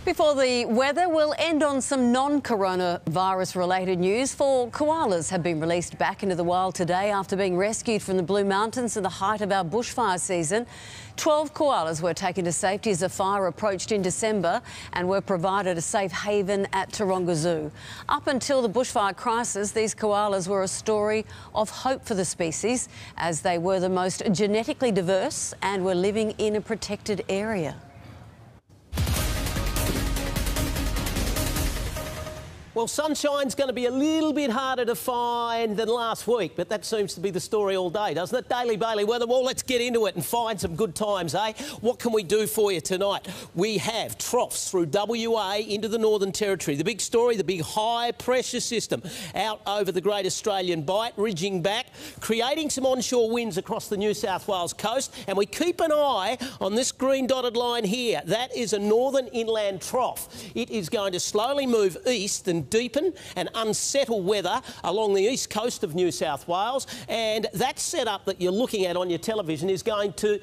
Before the weather, we'll end on some non-coronavirus related news. 4 koalas have been released back into the wild today after being rescued from the Blue Mountains at the height of our bushfire season. 12 koalas were taken to safety as a fire approached in December and were provided a safe haven at Taronga Zoo. Up until the bushfire crisis, these koalas were a story of hope for the species, as they were the most genetically diverse and were living in a protected area. Well, sunshine's going to be a little bit harder to find than last week, but that seems to be the story all day, doesn't it? Daily Bailey weather. Well, let's get into it and find some good times, eh? What can we do for you tonight? We have troughs through WA into the Northern Territory. The big story, the big high pressure system out over the Great Australian Bight, ridging back, creating some onshore winds across the New South Wales coast, and we keep an eye on this green dotted line here. That is a northern inland trough. It is going to slowly move east and deepen and unsettle weather along the east coast of New South Wales, and that setup that you're looking at on your television is going to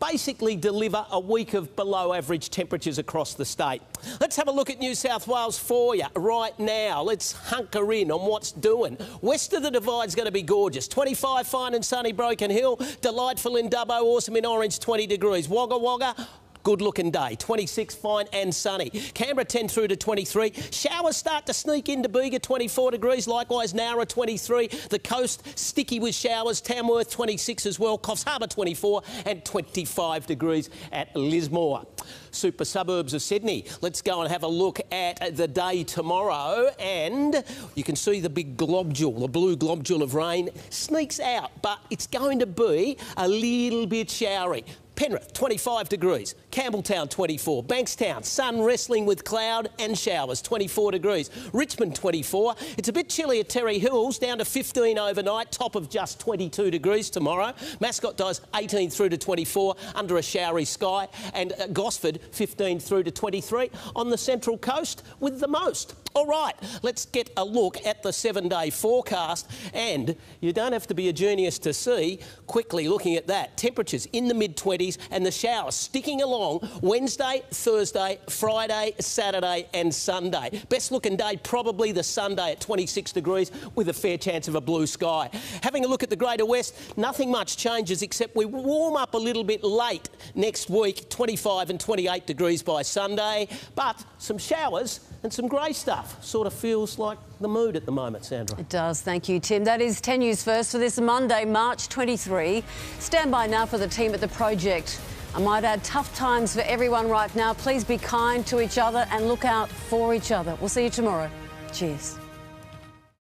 basically deliver a week of below average temperatures across the state. Let's have a look at New South Wales for you right now. Let's hunker in on what's doing. West of the Divide's going to be gorgeous. 25 fine and sunny Broken Hill, delightful in Dubbo, awesome in Orange, 20 degrees. Wagga Wagga, good looking day, 26 fine and sunny. Canberra 10 through to 23. Showers start to sneak into Bega, 24 degrees. Likewise Nowra 23. The coast sticky with showers. Tamworth 26 as well. Coffs Harbour 24 and 25 degrees at Lismore. Super suburbs of Sydney. Let's go and have a look at the day tomorrow, and you can see the big globule, the blue globule of rain sneaks out, but it's going to be a little bit showery. Penrith, 25 degrees. Campbelltown, 24. Bankstown, sun wrestling with cloud and showers, 24 degrees. Richmond, 24. It's a bit chilly at Terry Hills, down to 15 overnight, top of just 22 degrees tomorrow. Mascot Dice, 18 through to 24, under a showery sky. And Gosford, 15 through to 23 on the Central Coast with the most. All right, let's get a look at the 7-day forecast, and you don't have to be a genius to see, quickly looking at that, temperatures in the mid-20s and the showers sticking along Wednesday, Thursday, Friday, Saturday and Sunday. Best looking day probably the Sunday at 26 degrees with a fair chance of a blue sky. Having a look at the Greater West, nothing much changes except we warm up a little bit late next week, 25 and 28 degrees by Sunday, but some showers and some grey stuff. Sort of feels like the mood at the moment, Sandra. It does. Thank you, Tim. That is 10 News First for this Monday, March 23. Stand by now for the team at the project. I might add, tough times for everyone right now. Please be kind to each other and look out for each other. We'll see you tomorrow. Cheers.